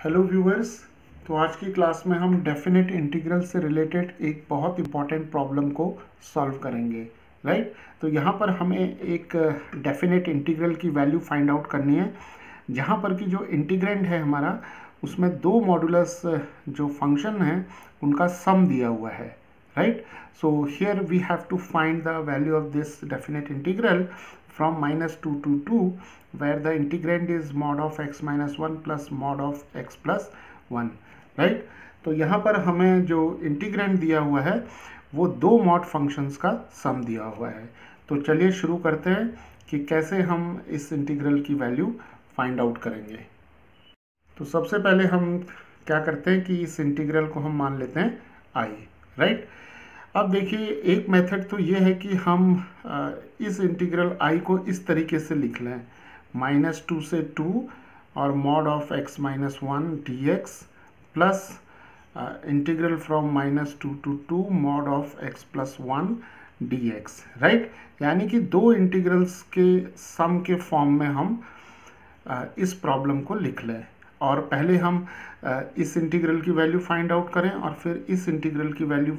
Hello viewers. तो आज की क्लास में हम डेफिनेट इंटीग्रल से रिलेटेड एक बहुत इंपॉर्टेंट प्रॉब्लम को सॉल्व करेंगे, राइट। तो यहाँ पर हमें एक डेफिनेट इंटीग्रल की वैल्यू फाइंड आउट करनी है, जहाँ पर कि जो इंटीग्रेंड है हमारा उसमें दो मॉडुलस जो फंक्शन है उनका सम दिया हुआ है, right. So here we have to find the value of this definite integral from -2 to 2 where the integrand is mod of x minus 1 plus mod of x plus 1, right। तो यहाँ पर हमें जो इंटीग्रेंड दिया हुआ है वो दो मॉड फंक्शंस का सम दिया हुआ है। तो चलिए शुरू करते हैं कि कैसे हम इस इंटीग्रल की वैल्यू फाइंड आउट करेंगे। तो सबसे पहले हम क्या करते हैं कि इस इंटीग्रल को हम मान लेते हैं i, राइट। अब देखिए एक मेथड तो ये है कि हम इस इंटीग्रल i को इस तरीके से लिख लें, -2 से 2 और mod of x minus 1 dx plus integral from -2 to 2 mod of x plus 1 dx, right. यानी कि दो इंटीग्रल्स के सम के फॉर्म में हम इस प्रॉब्लम को लिख लें और पहले हम इस इंटीग्रल की वैल्यू फाइंड आउट करें और फिर इस इंटीग्रल की वैल्यू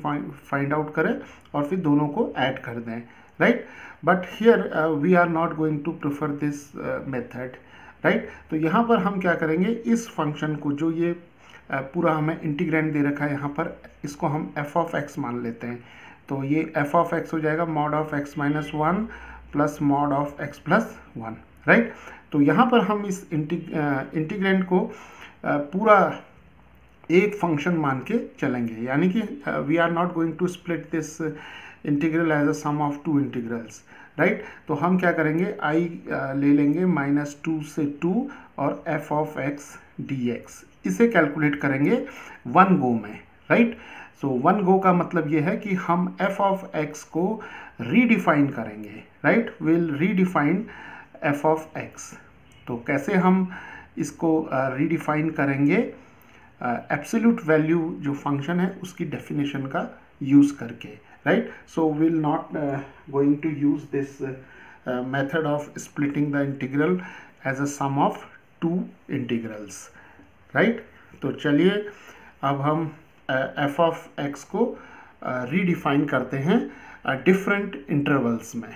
फाइंड आउट करें और फिर दोनों को ऐड कर दें, right. But here we are not going to prefer this method, right. तो यहाँ पर हम क्या करेंगे, इस फंक्शन को जो ये पूरा हमें इंटीग्रेंड दे रखा है यहाँ पर, इसको हम f ऑफ x मान लेते हैं। तो ये f ऑफ x हो जाएगा mod of x minus 1 plus mod of x plus 1, right. तो यहाँ पर हम इस इंटीग्रेंड को पूरा एक फंक्शन मान के चलेंगे, यानी कि we are not going to split this integral as a sum of two integrals, right. तो हम क्या करेंगे, i ले लेंगे -2 से 2 और f ऑफ x dx, इसे कैलकुलेट करेंगे 1 गो में, राइट। सो 1 गो का मतलब ये है कि हम f ऑफ x को रीडिफाइन करेंगे, right. Will redefine f of x। तो कैसे हम इसको रीडिफाइन करेंगे, एब्सोल्यूट वैल्यू जो फंक्शन है उसकी डेफिनेशन का यूज़ करके, right. So will not going to use this method of splitting the integral as a sum of two integrals, right. तो चलिए अब हम f ऑफ x को रीडिफाइन करते हैं डिफरेंट इंटरवल्स में।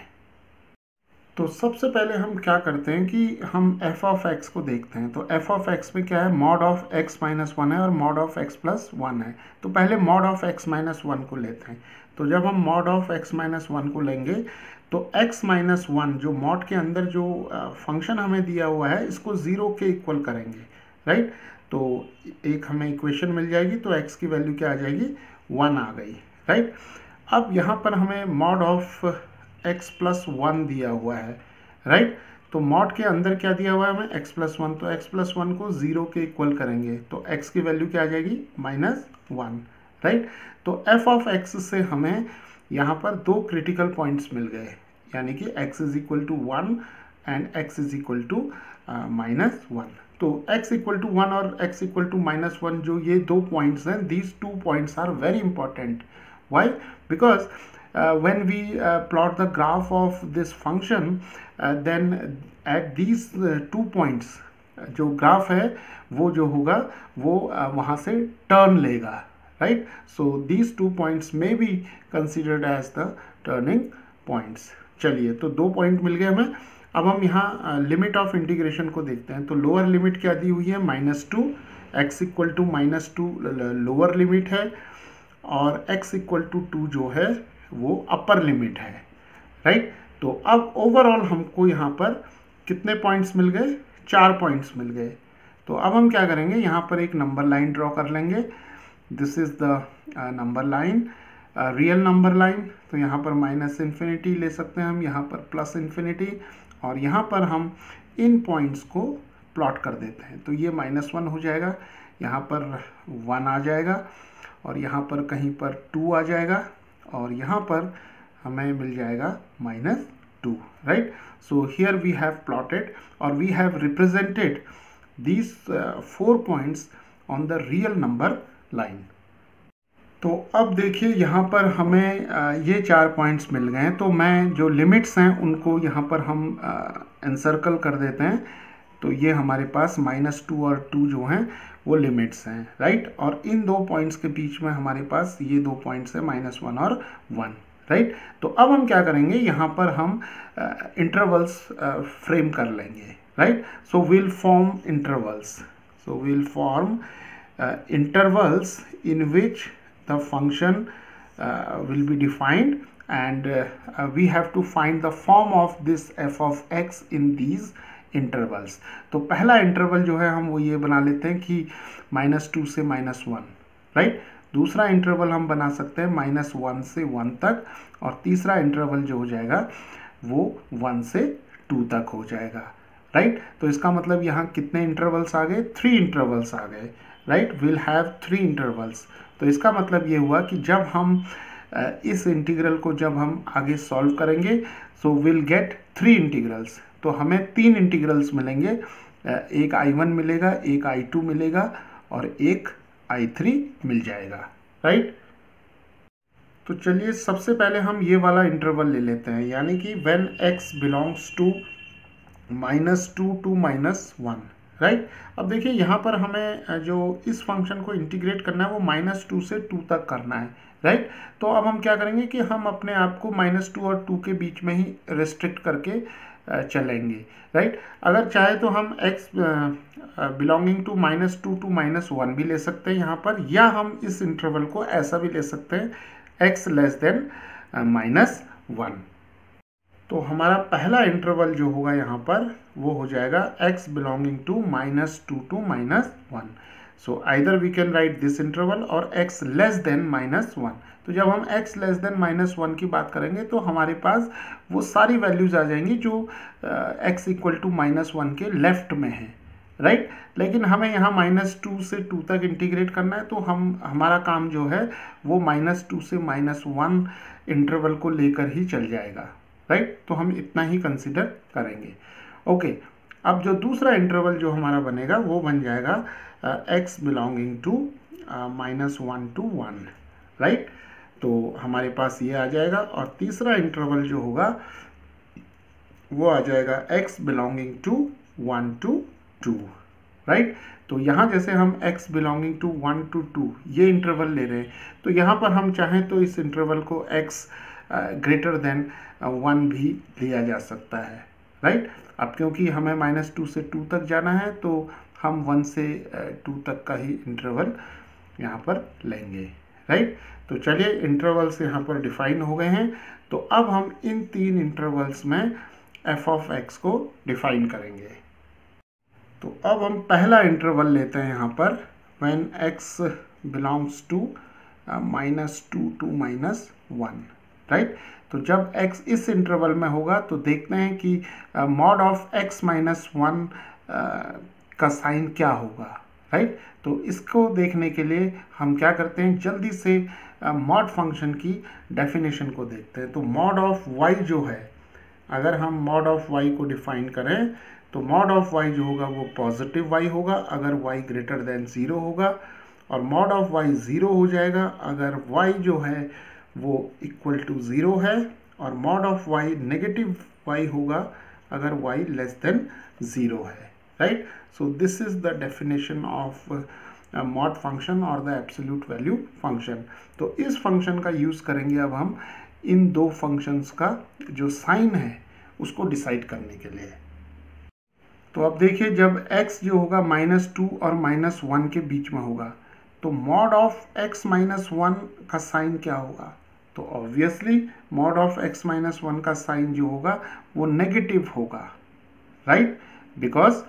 तो सबसे पहले हम क्या करते हैं कि हम f ऑफ x को देखते हैं। तो f ऑफ x में क्या है, मॉड ऑफ x माइनस 1 है और मॉड ऑफ x प्लस 1 है। तो पहले मॉड ऑफ x माइनस 1 को लेते हैं। तो जब हम मॉड ऑफ x माइनस 1 को लेंगे तो x माइनस 1 जो मॉड के अंदर जो फंक्शन हमें दिया हुआ है इसको 0 के इक्वल करेंगे, राइट। तो एक हमें इक्वेशन मिल जाएगी, तो x की वैल्यू क्या आ जाएगी, 1 आ गई, राइट। अब यहाँ पर हमें मॉड ऑफ x प्लस 1 दिया हुआ है, राइट। तो मॉड के अंदर क्या दिया हुआ है हमें, x प्लस 1, तो x प्लस 1 को 0 के इक्वल करेंगे तो x की वैल्यू क्या आ जाएगी, -1, राइट। तो f ऑफ x से हमें यहाँ पर दो क्रिटिकल पॉइंट्स मिल गए, यानी कि x is equal to 1 and x is equal to -1। तो x इक्वल टू 1 और x इक्वल टू -1 जो ये दो पॉइंट्स हैं, these two points are very important. Why? Because when we plot the graph of this function, then at these 2 points जो graph है वो जो होगा वो वहाँ से टर्न लेगा, right. So these 2 points may be considered as the turning points। चलिए, तो 2 पॉइंट मिल गए हमें। अब हम यहाँ लिमिट ऑफ इंटीग्रेशन को देखते हैं। तो लोअर लिमिट क्या दी हुई है, -2, x equal to -2 lower limit है और x इक्वल टू 2 जो है वो अपर लिमिट है, राइट। तो अब ओवरऑल हमको यहाँ पर कितने पॉइंट्स मिल गए, 4 पॉइंट्स मिल गए। तो अब हम क्या करेंगे, यहाँ पर एक नंबर लाइन ड्रॉ कर लेंगे। This is the number line, real number line. तो यहाँ पर -∞ ले सकते हैं हम, यहाँ पर +∞, और यहाँ पर हम इन पॉइंट्स को प्लॉट कर देते हैं। तो ये -1 हो जाएगा, यहाँ पर 1 आ जाएगा और यहाँ पर कहीं पर 2 आ जाएगा और यहाँ पर हमें मिल जाएगा -2, right. So here we have plotted और we have represented these 4 points on the real number line. तो अब देखिए यहाँ पर हमें ये 4 पॉइंट्स मिल गए हैं। तो मैं जो लिमिट्स हैं उनको यहाँ पर हम एनसर्कल कर देते हैं तो ये हमारे पास -2 और 2 जो हैं वो लिमिट्स हैं, राइट। और इन दो पॉइंट्स के बीच में हमारे पास ये दो पॉइंट्स है -1 और 1, राइट। तो अब हम क्या करेंगे, यहाँ पर हम इंटरवल्स फ्रेम कर लेंगे, right. So will form intervals, so will form intervals in which the function will be defined, and we have to find the form of this f of x in these intervals. तो पहला interval जो है हम वो ये बना लेते हैं कि -2 से -1, राइट। दूसरा इंटरवल हम बना सकते हैं -1 से 1 तक, और तीसरा इंटरवल जो हो जाएगा वो 1 से 2 तक हो जाएगा, राइट। तो इसका मतलब यहाँ कितने इंटरवल्स आ गए, 3 इंटरवल्स आ गए, राइट। Will have 3 intervals. तो इसका मतलब ये हुआ कि जब हम इस इंटीग्रल को जब हम आगे सॉल्व करेंगे, सो विल गेट 3 इंटीग्रल्स। तो हमें 3 इंटीग्रल्स मिलेंगे, एक I1 मिलेगा, एक I2 मिलेगा और एक I3 मिल जाएगा, राइट। तो चलिए सबसे पहले हम ये वाला इंटरवल ले लेते हैं, यानी कि when x belongs to -2 to -1, right. अब देखिए यहाँ पर हमें जो इस फंक्शन को इंटीग्रेट करना है वो -2 से 2 तक करना है, राइट। तो अब हम क्या करेंगे कि हम अपने आप को -2 और 2 के बीच में ही रेस्ट्रिक्ट करके चलेंगे, राइट। अगर चाहे तो हम x बिलोंगिंग टू -2 to -1 भी ले सकते हैं यहाँ पर, या हम इस इंटरवल को ऐसा भी ले सकते हैं x लेस देन -1। तो हमारा पहला इंटरवल जो होगा यहाँ पर वो हो जाएगा x belonging to -2 to -1। So either we can write this interval or x less than -1। तो जब हम x लेस देन -1 की बात करेंगे तो हमारे पास वो सारी वैल्यूज आ जाएंगी जो x इक्वल टू -1 के लेफ्ट में है, राइट। लेकिन हमें यहाँ -2 से 2 तक इंटीग्रेट करना है, तो हमारा काम जो है वो -2 से -1 इंटरवल को लेकर ही चल जाएगा, राइट। तो हम इतना ही कंसिडर करेंगे, ओके। अब जो दूसरा इंटरवल जो हमारा बनेगा वो बन जाएगा x belonging to -1 to 1, right. तो हमारे पास ये आ जाएगा, और तीसरा इंटरवल जो होगा वो आ जाएगा x belonging to 1 to 2, right. तो यहाँ जैसे हम x बिलोंगिंग टू 1 to 2 ये इंटरवल ले रहे हैं, तो यहाँ पर हम चाहें तो इस इंटरवल को x ग्रेटर देन 1 भी लिया जा सकता है, राइट। अब क्योंकि हमें -2 से 2 तक जाना है तो हम 1 से 2 तक का ही इंटरवल यहाँ पर लेंगे, राइट। तो चलिए इंटरवल्स यहाँ पर डिफाइन हो गए हैं। तो अब हम इन 3 इंटरवल्स में f of x को डिफाइन करेंगे। तो अब हम पहला इंटरवल लेते हैं यहाँ पर when x belongs to -2 to -1, right. तो जब x इस इंटरवल में होगा तो देखते हैं कि मॉड ऑफ x -1 का साइन क्या होगा, राइट। तो इसको देखने के लिए हम क्या करते हैं, जल्दी से मॉड फंक्शन की डेफिनेशन को देखते हैं। तो मॉड ऑफ y जो है, अगर हम मॉड ऑफ y को डिफाइन करें तो मॉड ऑफ y जो होगा वो पॉजिटिव y होगा अगर y ग्रेटर देन 0 होगा, और मॉड ऑफ y 0 हो जाएगा अगर y जो है वो इक्वल टू 0 है, और mod of y negative y होगा अगर y लेस देन 0 है, right. So this is the definition of mod function और द एब्सोल्यूट वैल्यू फंक्शन। तो इस फंक्शन का यूज़ करेंगे अब हम इन दो फंक्शंस का जो साइन है उसको डिसाइड करने के लिए। तो अब देखिए जब x जो होगा -2 और -1 के बीच में होगा तो मॉड ऑफ x -1 का साइन क्या होगा, तो ऑब्वियसली मॉड ऑफ x -1 का साइन जो होगा वो नेगेटिव होगा, राइट। बिकॉज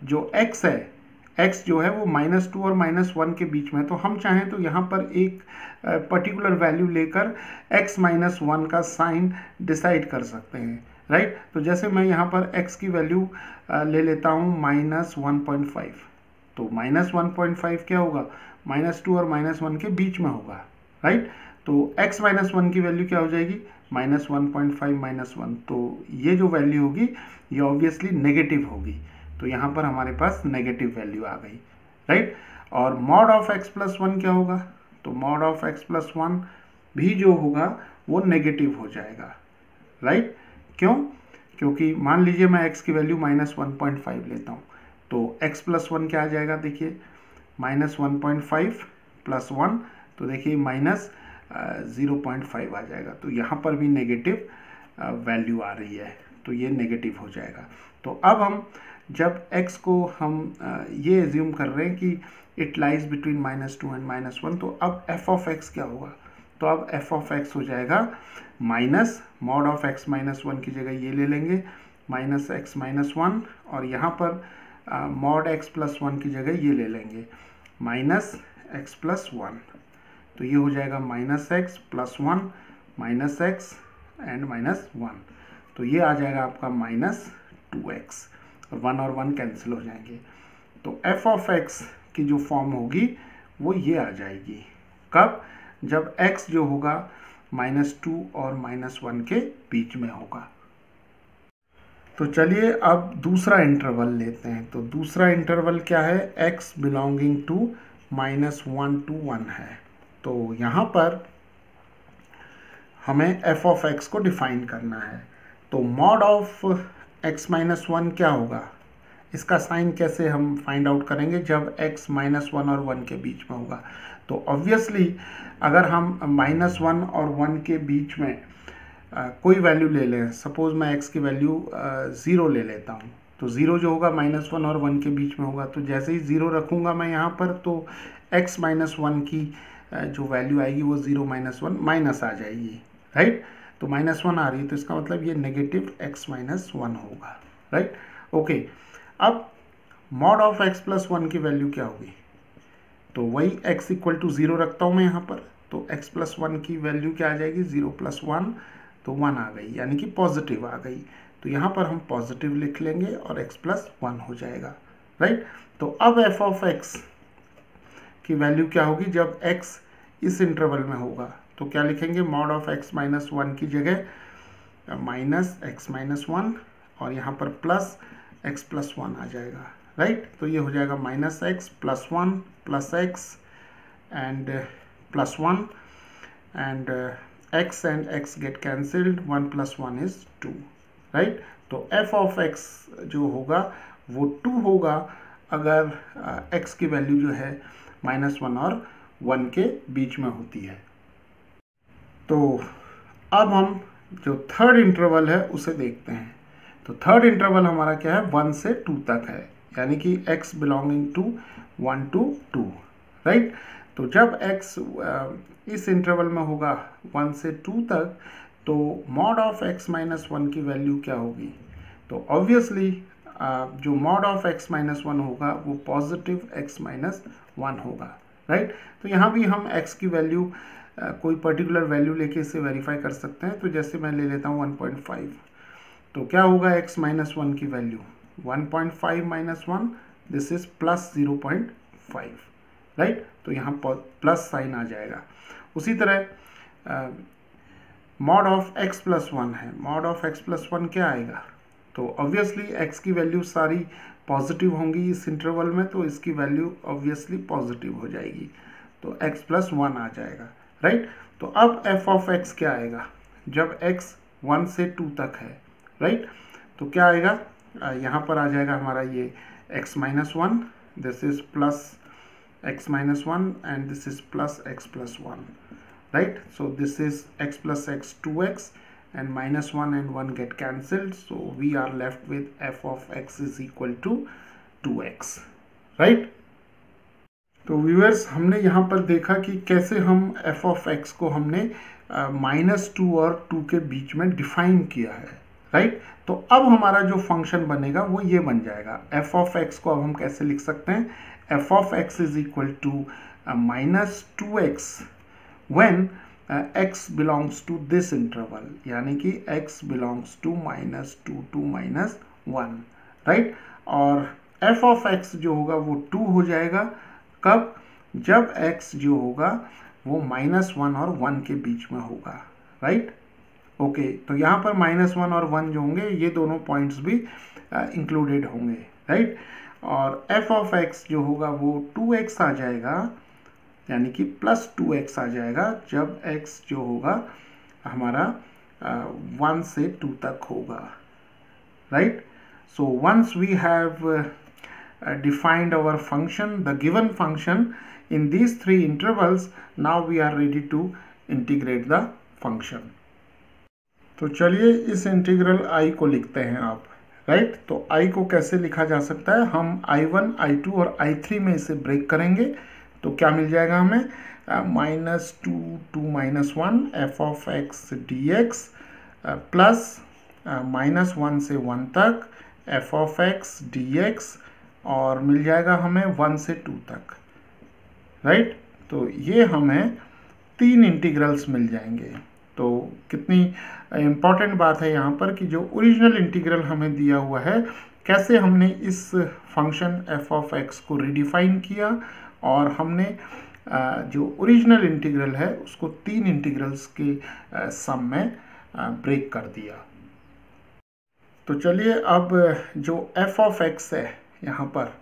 जो x है, x जो है वो -2 और -1 के बीच में, तो हम चाहें तो यहाँ पर एक पर्टिकुलर वैल्यू लेकर x -1 का साइन डिसाइड कर सकते हैं, राइट। तो जैसे मैं यहाँ पर x की वैल्यू ले लेता हूँ -1.5, तो -1.5 क्या होगा, -2 और -1 के बीच में होगा, राइट। तो x -1 की वैल्यू क्या हो जाएगी, -1.5 -1, तो ये जो वैल्यू होगी ये ऑब्वियसली नेगेटिव होगी, तो यहाँ पर हमारे पास नेगेटिव वैल्यू आ गई, राइट। और मॉड ऑफ x+1 क्या होगा, तो मॉड ऑफ x+1 भी जो होगा वो नेगेटिव हो जाएगा, राइट। क्यों, क्योंकि मान लीजिए मैं x की वैल्यू -1.5 लेता हूँ, तो x प्लस 1 क्या आ जाएगा, देखिए -1.5 प्लस 1, तो देखिए -0.5 आ जाएगा। तो यहाँ पर भी नेगेटिव वैल्यू आ रही है, तो ये नेगेटिव हो जाएगा। तो अब हम जब x को हम ये एज्यूम कर रहे हैं कि इट लाइज बिटवीन -2 एंड -1, तो अब f ऑफ x क्या होगा, तो अब f ऑफ x हो जाएगा माइनस मॉड ऑफ x -1 की जगह ये ले लेंगे -x -1, और यहाँ पर मॉड x प्लस 1 की जगह ये ले लेंगे -x प्लस 1, तो ये हो जाएगा -x प्लस 1 -x एंड -1, तो ये आ जाएगा आपका -2x, और 1 और 1 कैंसिल हो जाएंगे। तो f ऑफ x की जो फॉर्म होगी वो ये आ जाएगी, कब, जब x जो होगा -2 और -1 के बीच में होगा। तो चलिए अब दूसरा इंटरवल लेते हैं। तो दूसरा इंटरवल क्या है, x बिलोंगिंग टू -1 to 1 है। तो यहाँ पर हमें f ऑफ x को डिफाइन करना है। तो मॉड ऑफ x -1 क्या होगा, इसका साइन कैसे हम फाइंड आउट करेंगे, जब x -1 और 1 के बीच में होगा। तो ऑब्वियसली अगर हम -1 और 1 के बीच में कोई वैल्यू ले लें, सपोज मैं x की वैल्यू 0 ले लेता हूँ, तो 0 जो होगा -1 और 1 के बीच में होगा, तो जैसे ही 0 रखूँगा मैं यहाँ पर, तो x -1 की जो वैल्यू आएगी वो 0 -1 माइनस आ जाएगी, राइट। तो -1 आ रही है, तो इसका मतलब ये नेगेटिव x -1 होगा, राइट। ओके, अब मॉड ऑफ x प्लस 1 की वैल्यू क्या होगी, तो वही x इक्वल टू 0 रखता हूँ मैं यहाँ पर, तो x प्लस 1 की वैल्यू क्या आ जाएगी, 0 प्लस 1, तो 1 आ गई, यानी कि पॉजिटिव आ गई। तो यहाँ पर हम पॉजिटिव लिख लेंगे और x प्लस 1 हो जाएगा, राइट। तो अब f ऑफ x की वैल्यू क्या होगी, जब x इस इंटरवल में होगा, तो क्या लिखेंगे, मॉड ऑफ x -1 की जगह -x -1, और यहाँ पर प्लस x प्लस 1 आ जाएगा, राइट। तो ये हो जाएगा -x plus 1 plus x and plus 1, and x and x get cancelled, 1 plus 1 is 2, right. तो f ऑफ x जो होगा वो 2 होगा अगर x की वैल्यू जो है -1 और 1 के बीच में होती है। तो अब हम जो थर्ड इंटरवल है उसे देखते हैं। तो थर्ड इंटरवल हमारा क्या है, 1 से 2 तक है, यानी कि x belonging to 1 to 2, right. तो जब x इस इंटरवल में होगा 1 से 2 तक, तो मॉड ऑफ x -1 की वैल्यू क्या होगी, तो ऑब्वियसली जो मॉड ऑफ x -1 होगा वो पॉजिटिव x -1 होगा, राइट। तो यहाँ भी हम x की वैल्यू कोई पर्टिकुलर वैल्यू लेके इसे वेरीफाई कर सकते हैं। तो जैसे मैं ले लेता हूँ 1.5, तो क्या होगा x -1 की value, 1.5 -1, this is plus 0.5, right. तो यहाँ प्लस साइन आ जाएगा। उसी तरह मॉड ऑफ x प्लस 1 है, मॉड ऑफ x प्लस 1 क्या आएगा, तो ऑब्वियसली x की वैल्यू सारी पॉजिटिव होंगी इस इंटरवल में, तो इसकी वैल्यू ऑब्वियसली पॉजिटिव हो जाएगी, तो x प्लस 1 आ जाएगा, राइट। तो अब f ऑफ x क्या आएगा, जब x 1 से 2 तक है, राइट। तो क्या आएगा, यहाँ पर आ जाएगा हमारा ये x -1, this is plus x -1 and this is plus x plus 1, right. So this is x plus x 2x and -1 and 1 get cancelled, so we are left with f of x is equal to 2x, right. तो viewers, हमने यहाँ पर देखा कि कैसे हम f of x को हमने -2 और 2 के बीच में डिफाइन किया है, राइट। तो अब हमारा जो फंक्शन बनेगा वो ये बन जाएगा। f of x को अब हम कैसे लिख सकते हैं, f of x is equal to -2x when x belongs to this interval, यानी कि x belongs to -2 to -1, right. और f of x जो होगा वो 2 हो जाएगा, कब, जब x जो होगा वो -1 और 1 के बीच में होगा, राइट। ओके, तो यहाँ पर -1 और 1 जो होंगे ये दोनों पॉइंट्स भी इंक्लूडेड होंगे, राइट। और f ऑफ x जो होगा वो 2x आ जाएगा, यानी कि प्लस 2x आ जाएगा जब x जो होगा हमारा 1 से 2 तक होगा, right? So once we have defined our function, the given function in these three intervals, now we are ready to integrate the function. तो चलिए इस इंटीग्रल I को लिखते हैं आप, राइट? तो I को कैसे लिखा जा सकता है? हम I1, I2 और I3 में इसे ब्रेक करेंगे तो क्या मिल जाएगा हमें? -2 to -1 f of x dx plus -1 से 1 तक f of x dx और मिल जाएगा हमें 1 से 2 तक, राइट? तो ये हमें 3 इंटीग्रल्स मिल जाएंगे। तो कितनी इम्पॉर्टेंट बात है यहाँ पर कि जो ओरिजिनल इंटीग्रल हमें दिया हुआ है, कैसे हमने इस फंक्शन f of x को रिडिफाइन किया और हमने जो ओरिजिनल इंटीग्रल है उसको 3 इंटीग्रल्स के सम में ब्रेक कर दिया। तो चलिए अब जो f of x है यहाँ पर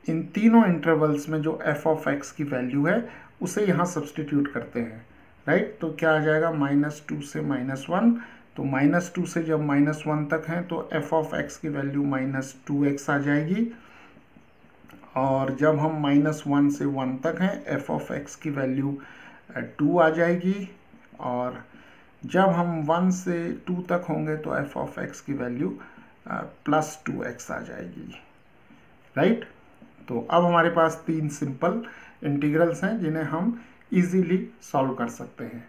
इन तीनों इंटरवल्स में जो f of x की वैल्यू है उसे यहाँ सब्सटीट्यूट करते हैं, राइट? तो क्या आ जाएगा? -2 से -1, तो -2 से जब -1 तक है तो f of x की वैल्यू -2x आ जाएगी और जब हम -1 से 1 तक हैं f of x की वैल्यू 2 आ जाएगी और जब हम 1 से 2 तक होंगे तो f of x की वैल्यू +2x आ जाएगी, राइट? तो अब हमारे पास 3 सिंपल इंटीग्रल्स हैं जिन्हें हम इजीली सॉल्व कर सकते हैं।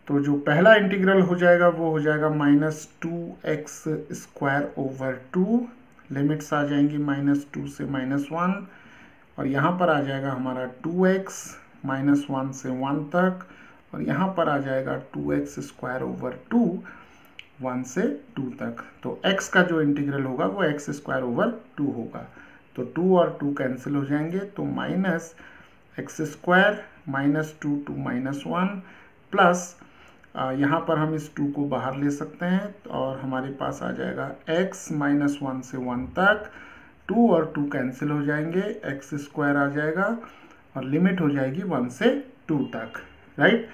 तो जो पहला इंटीग्रल हो जाएगा वो हो जाएगा -2x² / 2, लिमिट्स आ जाएंगी -2 से -1 और यहाँ पर आ जाएगा हमारा 2x -1 से 1 तक और यहाँ पर आ जाएगा 2x² / 2 1 से 2 तक। तो x का जो इंटीग्रल होगा वो x² / 2 होगा। तो 2 और 2 कैंसिल हो जाएंगे तो -x² -2 to -1 प्लस यहाँ पर हम इस 2 को बाहर ले सकते हैं और हमारे पास आ जाएगा x -1 से 1 तक, 2 और 2 कैंसिल हो जाएंगे, x² आ जाएगा और लिमिट हो जाएगी 1 से 2 तक, राइट?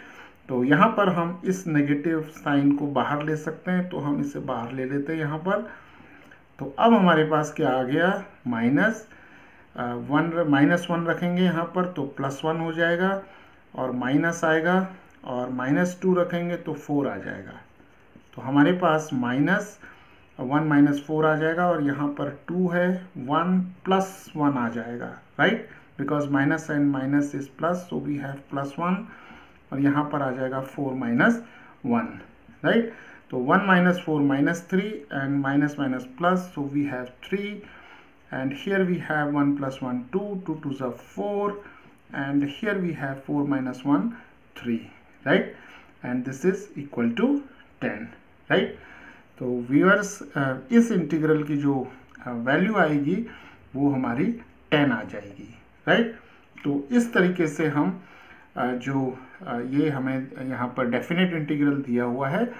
तो यहाँ पर हम इस नेगेटिव साइन को बाहर ले सकते हैं तो हम इसे बाहर ले लेते हैं यहाँ पर। तो अब हमारे पास क्या आ गया? -1 रखेंगे यहाँ पर तो +1 हो जाएगा और माइनस आएगा और -2 रखेंगे तो 4 आ जाएगा। तो हमारे पास -1 - 4 आ जाएगा और यहाँ पर 2 है, 1 + 1 आ जाएगा, right? Because minus and minus is plus, so we have +1 और यहाँ पर आ जाएगा 4 - 1, राइट? तो 1 - 4 -3 and minus plus, so we have 3 and here we have 1 + 1 2, 2 2s are 4 and here we have 4 - 1 3, right? And this is equal to 10, right? तो viewers इस integral की जो value आएगी वो हमारी 10 आ जाएगी, राइट? तो इस तरीके से हम जो ये हमें यहाँ पर डेफिनेट इंटीग्रल दिया हुआ है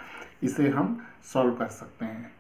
इसे हम सॉल्व कर सकते हैं।